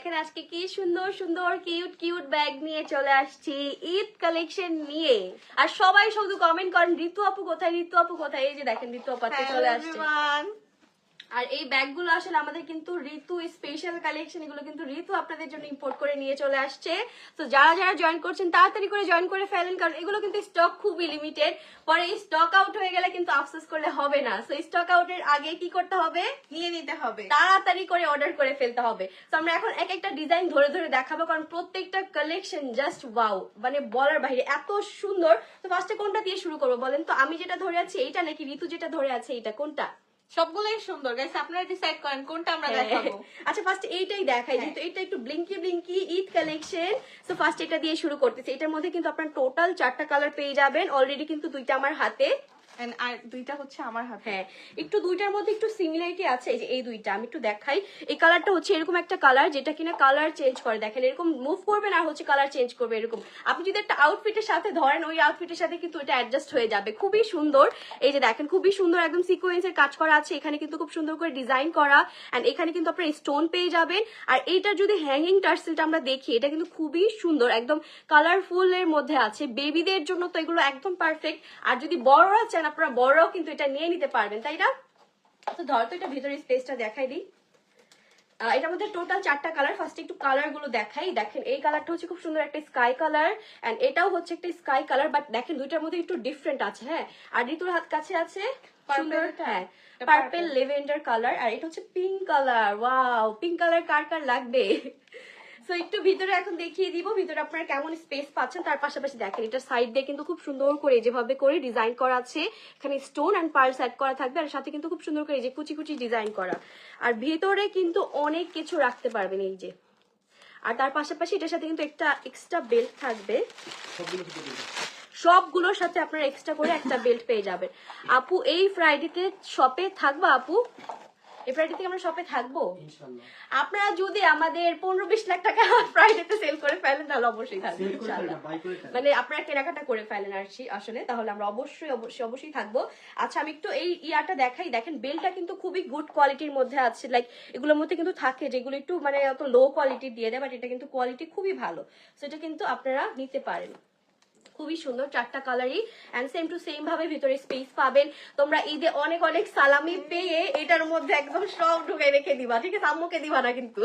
দেখেন আজকে কি সুন্দর সুন্দর কিউট কিউট ব্যাগ নিয়ে চলে আসছি ঈদ কালেকশন নিয়ে। আর সবাই শুধু কমেন্ট করেন ঋতু আপু কোথায়, ঋতু আপু কোথায়। এই যে দেখেন ঋতু আপু আজকে চলে আসছে। আর এই ব্যাগগুলো আসলে আমাদের কিন্তু ঋতু স্পেশাল কালেকশন, এগুলো কিন্তু ঋতু আপনাদের জন্য ইম্পোর্ট করে নিয়ে চলে আসছে। তো যারা যারা জয়েন করছেন তাড়াতাড়ি করে জয়েন করে ফেলেন, কারণ এগুলো কিন্তু স্টক খুবই লিমিটেড। পরে এই স্টক আউট হয়ে গেলে কিন্তু আফসোস করলে হবে না। সো স্টক আউটের আগে কি করতে হবে, নিয়ে নিতে হবে, তাড়াতাড়ি করে অর্ডার করে ফেলতে হবে। তো আমরা এখন এক একটা ডিজাইন ধরে ধরে দেখাবো, কারণ প্রত্যেকটা কালেকশন জাস্ট ওয়াও, মানে বলার বাইরে এত সুন্দর। তো ফার্স্টে কোনটা দিয়ে শুরু করবো বলেন তো? আমি যেটা ধরে আছি এইটা নাকি ঋতু যেটা ধরে আছে এইটা, কোনটা? সবগুলোই সুন্দর গাইস, আপনারা ডিসাইড করেন কোনটা আমরা দেখাবো। আচ্ছা ফার্স্ট এইটাই দেখাই, যেহেতু এটা একটু ব্লিঙ্কি ব্লিঙ্কি ঈদ কালেকশন। সো ফার্স্ট এটা দিয়ে শুরু করতেছি। এটার মধ্যে কিন্তু আপনার টোটাল 4টা কালার পেয়ে যাবেন। অলরেডি কিন্তু 2টা আমার হাতে, আর 2টা হচ্ছে আমার হাতে। হ্যাঁ, একটু 2টার মধ্যে একটু সিমিলারিটি আছে। এই যে এই 2টা আমি একটু দেখাই। এই কালারটা হচ্ছে এরকম একটা কালার যেটা কিনা কালার চেঞ্জ করে, দেখেন এরকম মুভ করবেন আর হচ্ছে কালার চেঞ্জ করবে এরকম। আপনি যদি একটা আউটফিটের সাথে ধরেন, ওই আউটফিটের সাথে কিন্তু এটা অ্যাডজাস্ট হয়ে যাবে, খুবই সুন্দর। এই যে দেখেন খুবই সুন্দর একদম সিকোয়েন্সের কাজ করা আছে, এখানে কিন্তু খুব সুন্দর করে ডিজাইন করা। এন্ড এখানে কিন্তু আপনার স্টোন পেয়ে যাবেন। আর এইটার যদি হ্যাঙ্গিং টার্সেলটা আমরা দেখি, এটা কিন্তু খুবই সুন্দর, একদম কালারফুল এর মধ্যে আছে। বেবিদের জন্য তো এগুলো একদম পারফেক্ট। আর যদি বড়রা চান আপনারা বড়রাও কিন্তু এটা নিয়ে নিতে পারবেন, তাই না? তো ধর তো এটা ভিতরে স্পেসটা দেখাই দিই। এটার মধ্যে টোটাল 4টা কালার। ফার্স্ট একটু কালার গুলো দেখাই। দেখেন এই কালারটা হচ্ছে খুব সুন্দর একটা স্কাই কালার, এন্ড এটাও হচ্ছে একটা স্কাই কালার, বাট দেখেন দুইটার মধ্যে একটু ডিফারেন্ট আছে। হ্যাঁ, আর ঋতুর হাত কাছে আছে সুন্দর, হ্যাঁ, পার্পল লেভেন্ডার কালার। আর এটা হচ্ছে pink colour. Wow, pink colour কার কার লাগবে? সো একটু ভিতরে এখন দেখিয়ে দিব ভিতরে আপনারা কেমন স্পেস পাচ্ছেন। তার পাশাপাশি দেখেন এটা সাইড দিয়ে কিন্তু খুব সুন্দর করে যেভাবে করে ডিজাইন করা আছে, এখানে স্টোন এন্ড পার্লস অ্যাড করা থাকবে। আর সাথে কিন্তু খুব সুন্দর করে এই যে কুচি কুচি ডিজাইন করা। আর ভিতরে কিন্তু অনেক কিছু রাখতে পারবেন এই যে। আর তার পাশাপাশি এটার সাথে কিন্তু একটা এক্সট্রা বেল্ট থাকবে, সবগুলোর সাথে আপনারা এক্সট্রা করে একটা বেল্ট পেয়ে যাবেন। আপু এই ফ্রাইডেতে শপে থাকবা? আপু এই ফ্রাইডে থেকে আমরা শপে থাকবো ইনশাআল্লাহ। আপনারা যদি আমাদের 15-20 লাখ টাকা ফ্রাইডেতে সেল করে ফেলেন তাহলে অবশ্যই থাকবো ইনশাআল্লাহ। মানে আপনারা কেনাকাটা করে ফেলেন আর আসলে, তাহলে আমরা অবশ্যই অবশ্যই অবশ্যই থাকবো। আচ্ছা আমি একটু এই ইয়াটা দেখাই। দেখেন বেলটা কিন্তু খুবই গুড কোয়ালিটির মধ্যে আছে। লাইক এগুলোর মধ্যে কিন্তু থাকে যেগুলো একটু মানে অত লো কোয়ালিটি দিয়ে দেয়, বাট এটা কিন্তু কোয়ালিটি খুবই ভালো। সো এটা কিন্তু আপনারা নিতে পারেন। খুবই সুন্দর 4টা কালারই, এন্ড সেম টু সেম ভাবে ভিতরে স্পেস পাবেন। তোমরা ঈদে অনেক অনেক সালামি পেয়ে এটার মধ্যে একদম সব ঢুকে রেখে দিবা, ঠিক আছে? আম্মুকে দিবা না কিন্তু,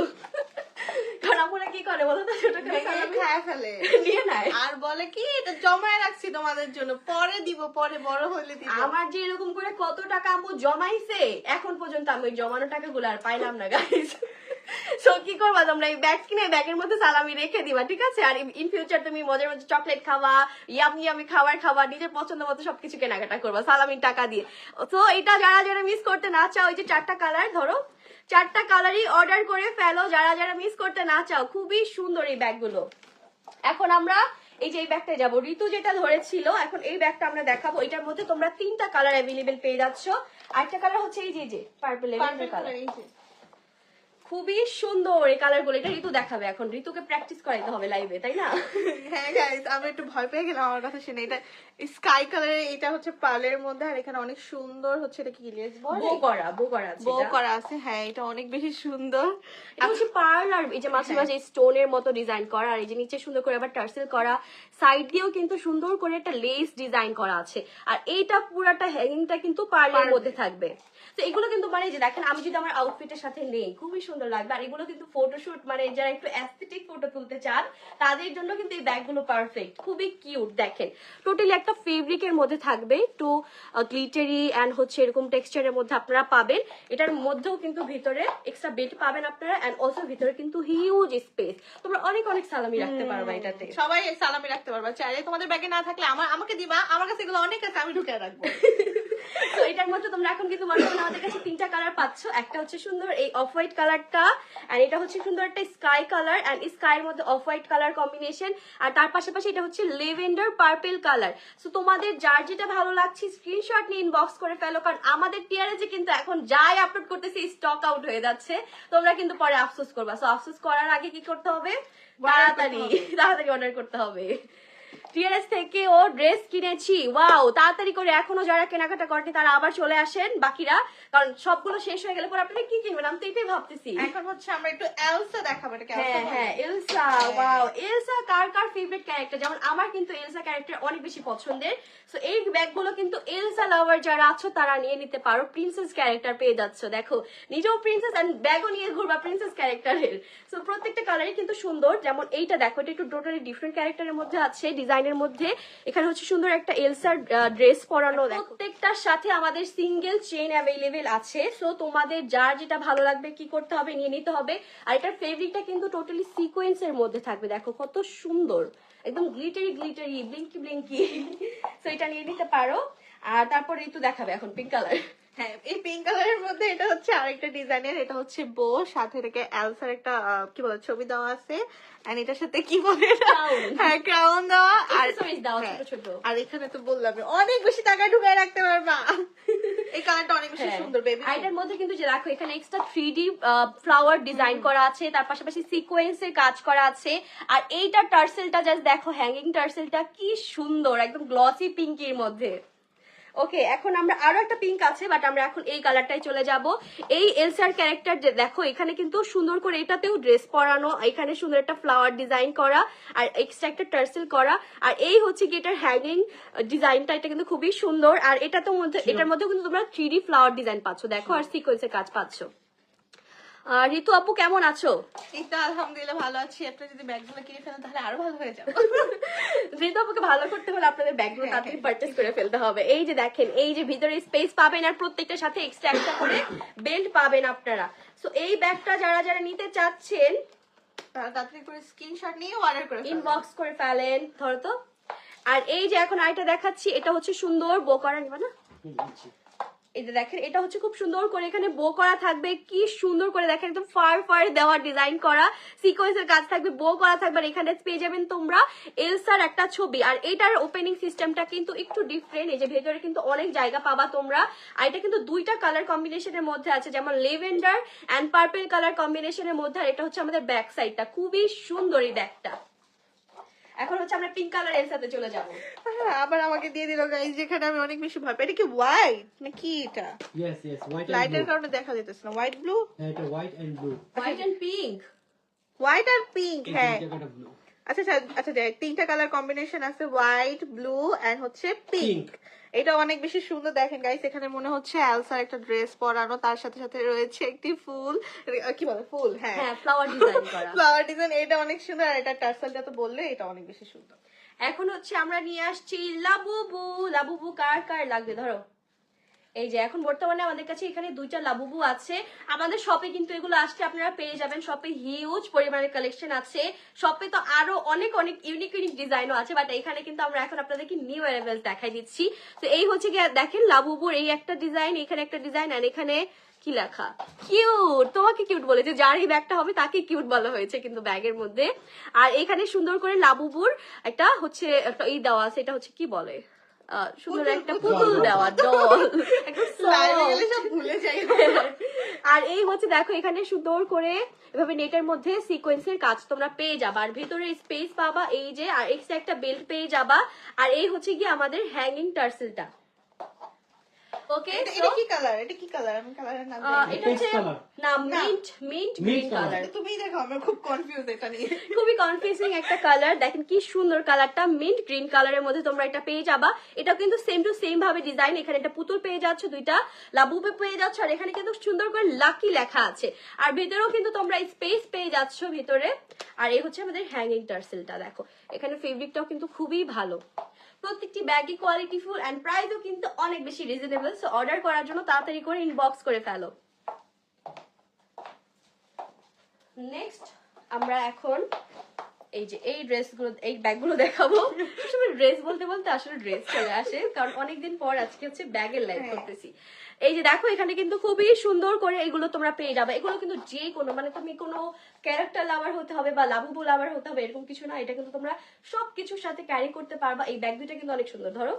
কারণ আম্মুরা কি করে বলো তো, ছোট করে সালামি খায় ফেলে নিয়ে নেয় আর বলে কি এটা জমায় রাখছি তোমাদের জন্য, পরে দিব, পরে বড় হলে দিব। আমার যে এরকম করে কত টাকা আম্মু জমাইছে, এখন পর্যন্ত আমি ওই জমানো টাকাগুলো আর পাইলাম না গাইস। সো কি করবা তোমরা, এই ব্যাগ কিনে ব্যাগের মধ্যে সালামি রেখে দিবা, ঠিক আছে? আর ইন ফিউচার তুমি মজার মধ্যে চকলেট খাওয়া, ইয়ামি খাবার খাওয়া, নিজের পছন্দ মতো সবকিছু কেনাকাটা করবা সালামির টাকা দিয়ে। তো এটা যারা যারা মিস করতে না চাও, ওই যে 4টা কালার ধরো, 4টা কালারই অর্ডার করে ফেলো যারা যারা মিস করতে না চাও। খুবই সুন্দর এই ব্যাগগুলো। এখন আমরা এই যে এই ব্যাগটায় যাবো, ঋতু যেটা ধরেছিল এখন এই ব্যাগটা আমরা দেখাবো। এটার মধ্যে তোমরা 3টা কালার অ্যাভেলেবেল পেয়ে যাচ্ছ। আরেকটা কালার হচ্ছে এই যে পার্পল কালার, খুবই সুন্দর এই কালার গুলো। এটা ঋতু দেখাবে এখন, ঋতুকে প্র্যাকটিস করাইতে হবে লাইভে, তাই না? হ্যাঁ গাইস, আমি একটু ভয় পেয়ে গেলাম আমার কথা শুনে। এটা স্কাই কালারের, এটা হচ্ছে পার্লের মধ্যে, আর এখানে অনেক সুন্দর হচ্ছে, এটা কি লেস বলে বো করা আছে, বো করা আছে। হ্যাঁ এটা অনেক বেশি সুন্দর। এটা হচ্ছে পার্ল, আর এই যে মাঝে মাঝে স্টোনের মতো ডিজাইন করা, আর এই যে নিচে সুন্দর করে আবার টার্সেল করা, সাইড দিয়েও কিন্তু সুন্দর করে একটা লেস ডিজাইন করা আছে। আর এইটা পুরাটা হ্যাঙ্গিংটা কিন্তু পার্লের মধ্যে থাকবে। তো এগুলো কিন্তু মানে যে দেখেন আমি যদি আমার আউটফিটের সাথে নেই খুবই সুন্দর লাগবে। আর এগুলো কিন্তু ফটোশুট, মানে যারা একটু অ্যাস্থেটিক ফটো তুলতে চান তাদের জন্য কিন্তু এই ব্যাগগুলো পারফেক্ট, খুবই কিউট। দেখেন টোটালি একটা ফেব্রিকের মধ্যে থাকবে, একটু গ্লিটারি এন্ড হচ্ছে এরকম টেক্সচারের মধ্যে আপনারা পাবেন। এটার মধ্যেও কিন্তু ভিতরে এক্সট্রা বেল্ট পাবেন আপনারা, এন্ড অলসো ভিতরে কিন্তু হিউজ স্পেস, তোমরা অনেক অনেক সালামি রাখতে পারবা এটাতে। সবাই সালামি রাখতে পারবা, চাইলে তোমাদের ব্যাগে না থাকলে আমাকে দিবা, আমার কাছে এগুলো অনেক আছে, আমি ঢুকে রাখবো। তো এটার মধ্যে তোমরা এখন কিন্তু বর্তমানে আমাদের কাছে 3টা কালার পাচ্ছ। একটা হচ্ছে সুন্দর এই অফ হোয়াইট কালারটা, এন্ড এটা হচ্ছে সুন্দর একটা স্কাই কালার, এন্ড স্কাইয়ের মধ্যে অফ হোয়াইট কালার কম্বিনেশন। আর তার পাশাপাশি এটা হচ্ছে লেভেন্ডার পার্পল কালার। সো তোমাদের যার যেটা ভালো লাগছে স্ক্রিনশট নিয়ে ইনবক্স করে ফেলো, কারণ আমাদের টিআরএ কিন্তু এখন যাই আপলোড করতেছি স্টক আউট হয়ে যাচ্ছে, তোমরা কিন্তু পরে আফসোস করবা। সো আফসোস করার আগে কি করতে হবে, তাড়াতাড়ি অর্ডার করতে হবে। টিআরএস থেকে ও ড্রেস কিনেছি, ওয়াও। তাড়াতাড়ি করে এখনো যারা কেনাকাটা করেনি তারা আবার চলে আসেন বাকিরা, কারণ সবগুলো শেষ হয়ে গেলে পরে আপনারা কি কিনবেন আমি তো এটাই ভাবতেছি। এখন হচ্ছে আমরা একটু এলসা দেখাবো, এটা কি এলসা হ্যাঁ বলে? হ্যাঁ এলসা, ওয়াও। এলসা কার কার ফেভারিট ক্যারেক্টার, যেমন আমার কিন্তু এলসা ক্যারেক্টার অনেক বেশি পছন্দের। সো এই ব্যাগগুলো কিন্তু এলসা লাভার যারা আছো তারা নিয়ে নিতে পারো, প্রিন্সেস ক্যারেক্টার পেয়ে যাচ্ছ। দেখো নিজেও প্রিন্সেস এন্ড ব্যাগও নিয়ে ঘুরবা প্রিন্সেস ক্যারেক্টারের। সো প্রত্যেকটা কালারই কিন্তু সুন্দর, যেমন এইটা দেখো এটা একটু টোটালি ডিফারেন্ট ক্যারেক্টারের মধ্যে আছে, ডিজাইনের মধ্যে। এখানে হচ্ছে সুন্দর একটা এলসার ড্রেস পরানো, প্রত্যেকটার সাথে আমাদের সিঙ্গেল চেইন অ্যাভেলেবেল আছে। সো তোমাদের যার যেটা ভালো লাগবে কি করতে হবে, নিয়ে নিতে হবে। আর এটার ফেব্রিকটা কিন্তু টোটালি সিকোয়েন্সের মধ্যে থাকবে, দেখো কত সুন্দর, একদম গ্লিটারি গ্লিটারি, ব্লিঙ্কি ব্লিঙ্কি। সো এটা নিয়ে নিতে পারো। আর তারপরে একটু দেখাবে এখন পিঙ্ক কালার। হ্যাঁ, এই পিঙ্ক কালারের মধ্যে এটা হচ্ছে আরেকটা ডিজাইনের, এটা হচ্ছে বো, সাথে থেকে এলসার একটা কি বলে ছবি দেওয়া আছে, এন্ড এটার সাথে কি বলে এটা? Crown। হ্যাঁ, ক্রাউন দেওয়া। আর Accessories দাও হ্যাঁ, ছোট ছোট। আর এখানে তো বললাম অনেক বেশি টাকা ঢুকায় রাখতে পারবা। এই কালারটা অনেক বেশি হ্যাঁ। সুন্দর বেবি। আর এটার মধ্যে কিন্তু যে দেখো এখানে এক্সট্রা 3D ফ্লাওয়ার ডিজাইন করা আছে, তার পাশাপাশি সিকোয়েন্সের কাজ করা আছে। আর এইটা টার্সেলটা জাস্ট দেখো, হ্যাঙ্গিং টার্সেলটা কি সুন্দর, একদম গ্লসি পিঙ্কির মধ্যে। ওকে, এখন আমরা আরো একটা পিঙ্ক আছে, বাট আমরা এখন এই কালারটাই চলে যাব। এই এলসার ক্যারেক্টার দেখো এখানে কিন্তু সুন্দর করে এটাতেও ড্রেস পরানো, এখানে সুন্দর একটা ফ্লাওয়ার ডিজাইন করা আর এক্সট্রা একটা টার্সেল করা। আর এই হচ্ছে কি এটার হ্যাঙ্গিং ডিজাইনটা, এটা কিন্তু খুবই সুন্দর। আর এটাতে মধ্যে এটার মধ্যে কিন্তু তোমরা 3D ফ্লাওয়ার ডিজাইন পাচ্ছ, দেখো, আর সিকোয়েন্সের কাজ পাচ্ছ। ঋতু আপু কেমন আছো? এটা আলহামদুলিল্লাহ ভালো আছি। আপনি যদি ব্যাগগুলো কিনে ফেলেন তাহলে আরো ভালো হয়ে যাবে। ঋতু আপুকে ভালো করতে হলে আপনাদের ব্যাগগুলো তাড়াতাড়ি পারচেজ করে ফেলতে হবে। এই যে দেখেন, এই যে ভিতরে স্পেস পাবেন আর প্রত্যেকটার সাথে এক্সট্রা একটা করে বেল্ট পাবেন আপনারা। সো এই ব্যাগটা যারা যারা নিতে চাচ্ছেন তারা তাড়াতাড়ি করে স্ক্রিনশট নিয়ে অর্ডার করে ফেলুন। ইনবক্স করে ফেলেন, ধরো তো। আর এই যে এখন আরেকটা দেখাচ্ছি, এটা হচ্ছে সুন্দর বো করা, নিবা না? এই যে দেখেন এটা হচ্ছে খুব সুন্দর করে এখানে বো করা থাকবে, কি সুন্দর করে দেখেন, একদম ফার ফার দেওয়া ডিজাইন করা, সিকোয়েন্সের কাজ থাকবে, বো করা থাকবে। আর এখানে পেয়ে যাবেন তোমরা এলসার একটা ছবি। আর এটার ওপেনিং সিস্টেমটা কিন্তু একটু ডিফারেন্ট, এই যে ভেতরে কিন্তু অনেক জায়গা পাবা তোমরা। আর এটা কিন্তু দুইটা কালার কম্বিনেশনের মধ্যে আছে, যেমন লেভেন্ডার এন্ড পার্পল কালার কম্বিনেশনের মধ্যে। আর এটা হচ্ছে আমাদের ব্যাক সাইডটা, খুবই সুন্দর এই ব্যাগটা। এখন হচ্ছে আমরা পিঙ্ক কালার এলসাতে চলে যাবো। হ্যাঁ, আবার আমাকে দিয়ে দিল গাইস, যেখানে আমি অনেক বেশি ভয় পাই। এটা কি হোয়াইট নাকি এটা? Yes, yes, white and লাইটের blue. কারণে দেখা যেতেছে না। হোয়াইট ব্লু, এটা white and blue. White and pink. White আর পিঙ্ক। এই হ্যাঁ, জায়গাটা blue. আচ্ছা আচ্ছা আচ্ছা, দেখ তিনটা কালার কম্বিনেশন আছে, হোয়াইট, ব্লু এন্ড হচ্ছে পিঙ্ক। Pink. এটা অনেক বেশি সুন্দর। দেখেন গাইস, এখানে মনে হচ্ছে এলসার একটা ড্রেস পরানো, তার সাথে সাথে রয়েছে একটি ফুল, কি বলে ফুল, হ্যাঁ হ্যাঁ, ফ্লাওয়ার ডিজাইন করা। Flower design. এটা অনেক সুন্দর। আর এটা টার্সেলটা তো বললে এটা অনেক বেশি সুন্দর। এখন হচ্ছে আমরা নিয়ে আসছি লাবুবু। লাবুবু কার কার লাগবে ধরো। এই যে এখন বর্তমানে আমাদের কাছে এখানে দুইটা লাবুবু আছে। আমাদের শপে কিন্তু এগুলো আসছে, আপনারা পেয়ে যাবেন। শপে হিউজ পরিমাণের কালেকশন আছে। শপে তো আরো অনেক অনেক ইউনিক ইউনিক ডিজাইনও আছে, বাট এখানে কিন্তু আমরা এখন আপনাদেরকে নিউ অ্যারাইভেলস দেখাই দিচ্ছি। তো এই হচ্ছে গিয়ে দেখেন লাবুবুর এই একটা ডিজাইন, এখানে একটা ডিজাইন, আর এখানে কি লেখা, কিউট। তোমাকে কিউট বলেছে, যার এই ব্যাগটা হবে তাকে কিউট বলা হয়েছে কিন্তু ব্যাগের মধ্যে। আর এখানে সুন্দর করে লাবুবুর একটা হচ্ছে একটা এই দেওয়া আছে, এটা হচ্ছে কি বলে, সুন্দর একটা পুতুল দেওয়া, ডল, একদম লাইভে soft। গেলে সব ভুলে যাই। আর এই হচ্ছে দেখো এখানে সুন্দর করে এভাবে নেটের মধ্যে সিকোয়েন্সের কাজ তোমরা পেয়ে যাবা, আর ভেতরে স্পেস পাবা এই যে, আর এক্সট্রা একটা বেল্ট পেয়ে যাবা। আর এই হচ্ছে কি আমাদের হ্যাঙ্গিং টার্সেলটা। ওকে, এটা কি কালার? এটা কি কালার? আমি কালারের নাম জানি না। এটা হচ্ছে Peach color. না, mint mint green color. Colour. তুমি দেখো, আমি খুব কনফিউজ এটা নিয়ে। খুবই কনফিউজিং একটা কালার। দেখেন কি সুন্দর কালারটা, মিন্ট গ্রিন কালারের মধ্যে তোমরা এটা পেয়ে যাবা। এটা কিন্তু সেম টু সেম ভাবে ডিজাইন, এখানে একটা পুতুল পেয়ে যাচ্ছ, দুইটা লাবুবে পেয়ে যাচ্ছ, আর এখানে কিন্তু সুন্দর করে লাকি লেখা আছে। আর ভেতরেও কিন্তু তোমরা স্পেস পেয়ে যাচ্ছ ভিতরে। আর এই হচ্ছে আমাদের হ্যাঙ্গিং টার্সেলটা, দেখো এখানে ফেব্রিকটাও কিন্তু খুবই ভালো। প্রত্যেকটি ব্যাগই কোয়ালিটিফুল এন্ড প্রাইসও কিন্তু অনেক বেশি রিজনেবল। সো অর্ডার করার জন্য তাড়াতাড়ি করে ইনবক্স করে ফেলো। নেক্সট আমরা এখন এই যে এই ড্রেসগুলো, এই ব্যাগগুলো দেখাবো। আসলে ড্রেস বলতে বলতে আসলে ড্রেস চলে আসে, কারণ অনেকদিন পর আজকে হচ্ছে ব্যাগের লাইভ করতেছি। এই যে দেখো এখানে কিন্তু খুবই সুন্দর করে এগুলো তোমরা পেয়ে যাবে। এগুলো কিন্তু যে কোনো, মানে তুমি কোনো ক্যারেক্টার লাভার হতে হবে বা লাবুবু লাভার হতে হবে এরকম কিছু না, এটা কিন্তু তোমরা সবকিছুর সাথে ক্যারি করতে পারবা। এই ব্যাগ দুইটা কিন্তু অনেক সুন্দর, ধরো